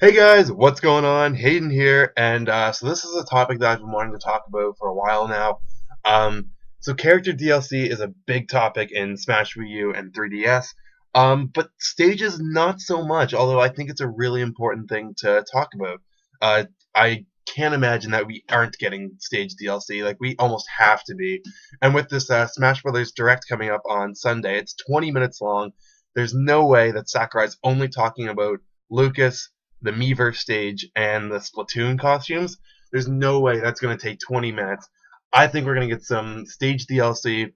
Hey guys, what's going on? Hayden here, and so this is a topic that I've been wanting to talk about for a while now. So character DLC is a big topic in Smash Wii U and 3DS, but stages not so much. Although I think it's a really important thing to talk about. I can't imagine that we aren't getting stage DLC. Like we almost have to be. And with this Smash Brothers Direct coming up on Sunday, it's 20 minutes long. There's no way that Sakurai's only talking about Lucas, the Miiverse stage, and the Splatoon costumes. There's no way that's going to take 20 minutes. I think we're going to get some stage DLC.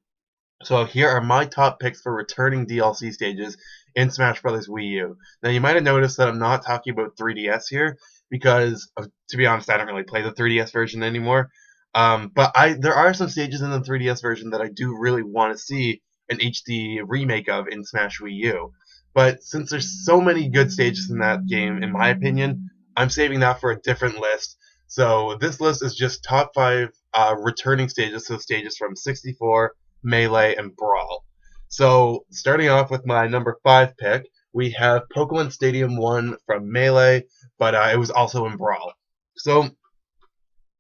So here are my top picks for returning DLC stages in Smash Bros. Wii U. Now you might have noticed that I'm not talking about 3DS here because, to be honest, I don't really play the 3DS version anymore. But there are some stages in the 3DS version that I do really want to see an HD remake of in Smash Wii U. But since there's so many good stages in that game, in my opinion, I'm saving that for a different list. So this list is just top 5 returning stages, so stages from 64, Melee, and Brawl. So starting off with my number 5 pick, we have Pokemon Stadium 1 from Melee, but it was also in Brawl. So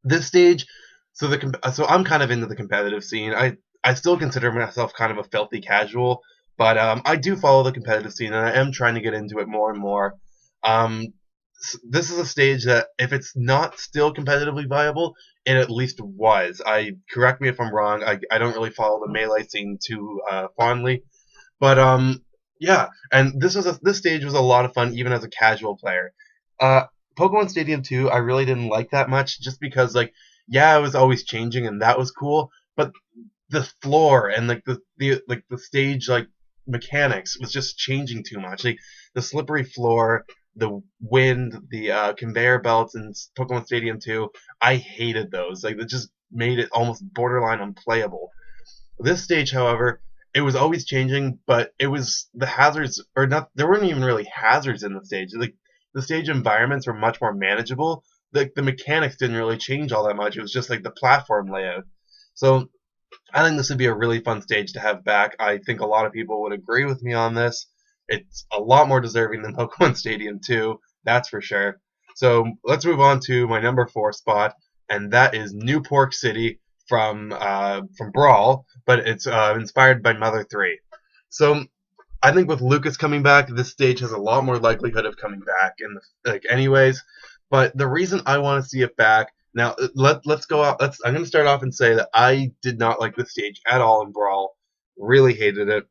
this stage, so I'm kind of into the competitive scene. I still consider myself kind of a filthy casual, but I do follow the competitive scene, and I am trying to get into it more and more. Um, this is a stage that, if it's not still competitively viable, it at least was. Correct me if I'm wrong. I don't really follow the melee scene too fondly, but yeah. And this stage was a lot of fun, even as a casual player. Uh, Pokemon Stadium 2, I really didn't like that much, just because yeah, it was always changing, and that was cool, but the floor and the stage mechanics was just changing too much. Like the slippery floor, the wind, the conveyor belts in Pokemon Stadium 2, I hated those. Like it just made it almost borderline unplayable. This stage, however, it was always changing, but it was the hazards or not. There weren't even really hazards in the stage. Like the stage environments were much more manageable. Like the mechanics didn't really change all that much. It was just like the platform layout. So I think this would be a really fun stage to have back. I think a lot of people would agree with me on this. It's a lot more deserving than Pokemon Stadium 2, that's for sure. So let's move on to my number 4 spot, and that is New Pork City from Brawl, but it's inspired by Mother 3. So I think with Lucas coming back, this stage has a lot more likelihood of coming back anyways. But the reason I want to see it back now, let's go out. I'm going to start off and say that I did not like this stage at all in Brawl. Really hated it.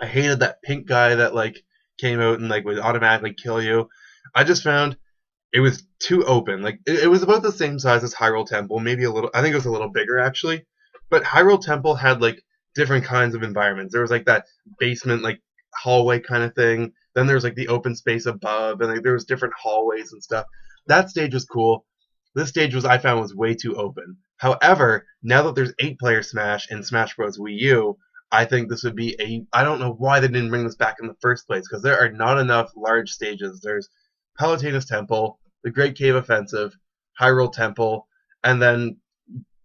I hated that pink guy that came out and would automatically kill you. I just found it was too open. It was about the same size as Hyrule Temple, maybe a little. I think it was a little bigger actually. But Hyrule Temple had different kinds of environments. There was that basement hallway kind of thing. Then there was the open space above, and there was different hallways and stuff. That stage was cool. This stage I found was way too open. However, now that there's 8-player Smash in Smash Bros. Wii U, I think this would be I don't know why they didn't bring this back in the first place, because there are not enough large stages. There's Palutena's Temple, the Great Cave Offensive, Hyrule Temple, and then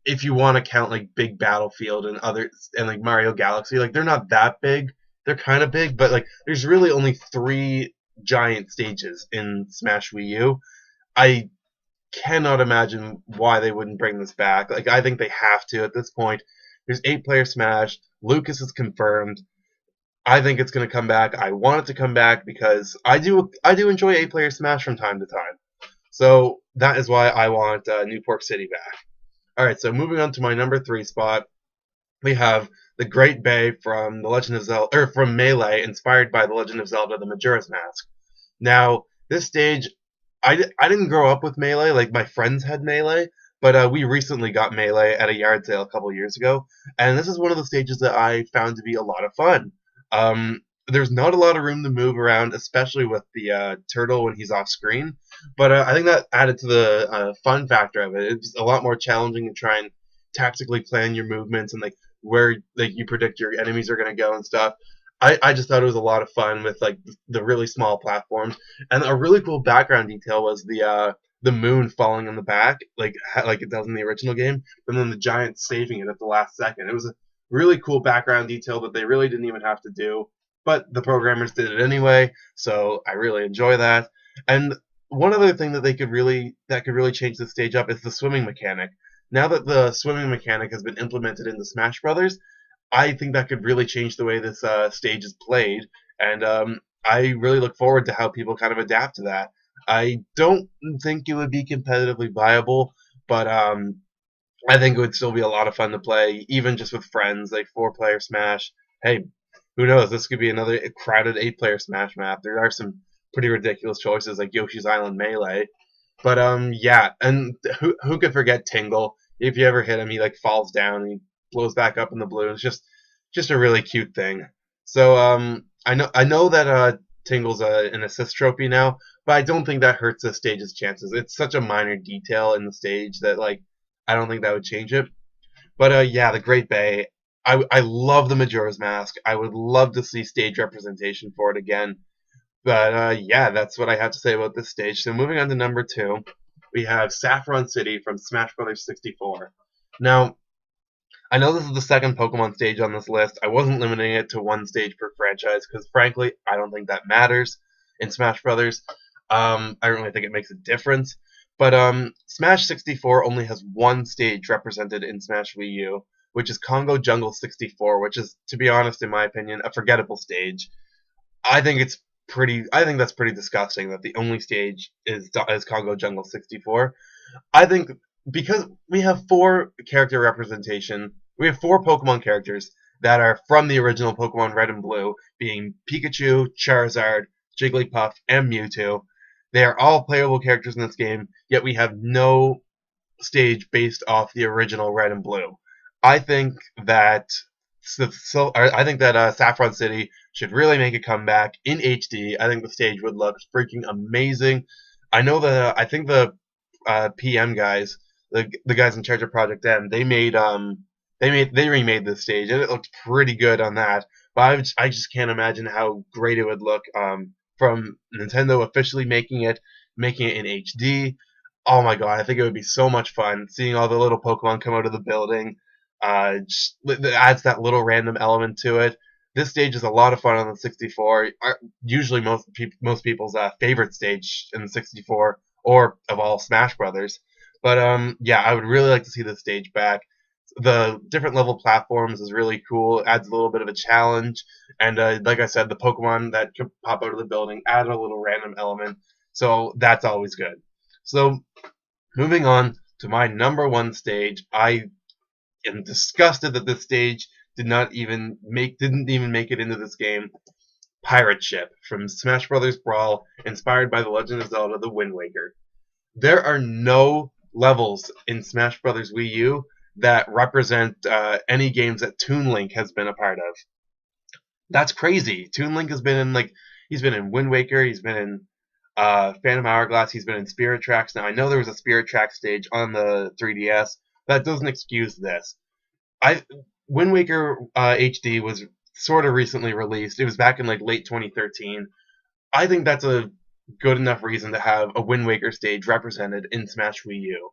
if you want to count Big Battlefield and others and Mario Galaxy, they're not that big. They're kind of big, but there's really only 3 giant stages in Smash Wii U. I cannot imagine why they wouldn't bring this back. I think they have to at this point. There's 8-player Smash. Lucas is confirmed. I think it's going to come back. I want it to come back because I do enjoy 8-player Smash from time to time. So that is why I want New Pork City back. All right, so moving on to my number 3 spot, we have the Great Bay from The Legend of Zelda, or from Melee, inspired by The Legend of Zelda: The Majora's Mask. Now, this stage, I didn't grow up with Melee. My friends had Melee, but we recently got Melee at a yard sale a couple years ago, and this is one of the stages that I found to be a lot of fun. There's not a lot of room to move around, especially with the turtle when he's off screen, but I think that added to the fun factor of it. It's a lot more challenging to try and tactically plan your movements and where you predict your enemies are going to go and stuff. I just thought it was a lot of fun with the really small platforms, and a really cool background detail was the moon falling on the back like it does in the original game, and then the giant saving it at the last second. It was a really cool background detail that they really didn't even have to do, but the programmers did it anyway, so I really enjoy that. And one other thing that could really change the stage up is the swimming mechanic. Now that the swimming mechanic has been implemented into Smash Brothers, I think that could really change the way this stage is played, and I really look forward to how people kind of adapt to that. I don't think it would be competitively viable, but I think it would still be a lot of fun to play, even just with friends, like 4-player Smash. Hey, who knows? This could be another crowded 8-player Smash map. There are some pretty ridiculous choices like Yoshi's Island Melee. But yeah, and who could forget Tingle? If you ever hit him, he like falls down and he blows back up in the blue. It's just a really cute thing. So I know that Tingle's an assist trophy now, but I don't think that hurts the stage's chances. It's such a minor detail in the stage that like I don't think that would change it. But yeah, the Great Bay. I love the Majora's Mask. I would love to see stage representation for it again. But yeah, that's what I have to say about this stage. So moving on to number 2, we have Saffron City from Smash Bros. 64. Now, I know this is the second Pokemon stage on this list. I wasn't limiting it to one stage per franchise because, frankly, I don't think that matters in Smash Brothers. I don't really think it makes a difference. But Smash 64 only has one stage represented in Smash Wii U, which is Congo Jungle 64, which is, to be honest, in my opinion, a forgettable stage. I think it's I think that's pretty disgusting that the only stage is Congo Jungle 64. I think because we have 4 character representation, we have 4 Pokemon characters that are from the original Pokemon Red and Blue, being Pikachu, Charizard, Jigglypuff, and Mewtwo. They are all playable characters in this game, yet we have no stage based off the original Red and Blue. I think that I think that Saffron City should really make a comeback in HD. I think the stage would look freaking amazing. I know that I think the PM guys, the guys in charge of Project M, they remade this stage and it looked pretty good on that. But I just can't imagine how great it would look from Nintendo officially making it in HD. Oh my god, I think it would be so much fun seeing all the little Pokemon come out of the building. It adds that little random element to it. This stage is a lot of fun on the 64. Usually, most people's favorite stage in the 64, or of all Smash Brothers. But yeah, I would really like to see this stage back. The different level platforms is really cool. It adds a little bit of a challenge, and like I said, the Pokemon that could pop out of the building add a little random element. So that's always good. So moving on to my number 1 stage, I am disgusted that this stage didn't even make it into this game. Pirate Ship from Smash Bros. Brawl, inspired by The Legend of Zelda: The Wind Waker. There are no levels in Smash Bros. Wii U that represent any games that Toon Link has been a part of. That's crazy. Toon Link has been in he's been in Wind Waker, he's been in Phantom Hourglass, he's been in Spirit Tracks. Now I know there was a Spirit Track stage on the 3DS. That doesn't excuse this. I Wind Waker HD was sort of recently released. It was back in like late 2013. I think that's a good enough reason to have a Wind Waker stage represented in Smash Wii U,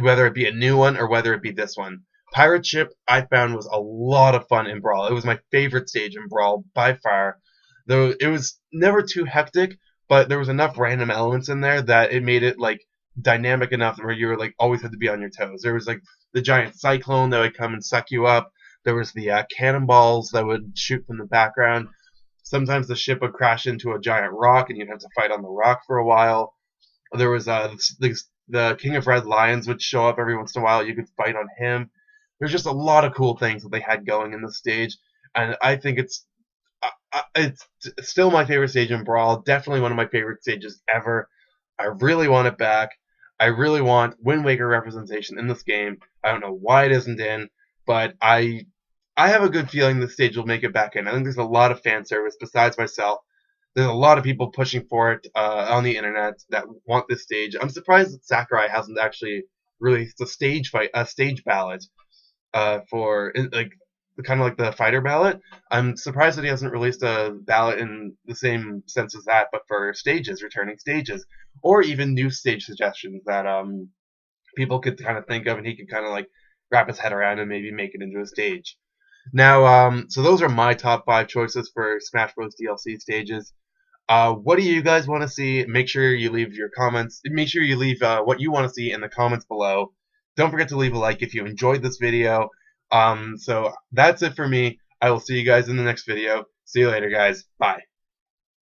whether it be a new one or whether it be this one. Pirate Ship I found was a lot of fun in Brawl. It was my favorite stage in Brawl by far. Though it was never too hectic, but there was enough random elements in there that it made it like dynamic enough where you were like always had to be on your toes. There was like the giant cyclone that would come and suck you up. There was the cannonballs that would shoot from the background. Sometimes the ship would crash into a giant rock, and you'd have to fight on the rock for a while. There was the King of Red Lions would show up every once in a while. You could fight on him. There's just a lot of cool things that they had going in the stage, and I think it's still my favorite stage in Brawl. Definitely one of my favorite stages ever. I really want it back. I really want Wind Waker representation in this game. I don't know why it isn't in, but I have a good feeling this stage will make it back in. I think there's a lot of fan service besides myself. There's a lot of people pushing for it on the internet that want this stage. I'm surprised that Sakurai hasn't actually released a stage ballot for like kind of like the fighter ballot. I'm surprised that he hasn't released a ballot in the same sense as that, but for stages, returning stages, or even new stage suggestions that people could kind of think of, and he could kind of like wrap his head around and maybe make it into a stage. Now, so those are my top 5 choices for Smash Bros. DLC stages. What do you guys want to see? Make sure you leave your comments. Make sure you leave what you want to see in the comments below. Don't forget to leave a like if you enjoyed this video. So that's it for me. I will see you guys in the next video. See you later, guys. Bye.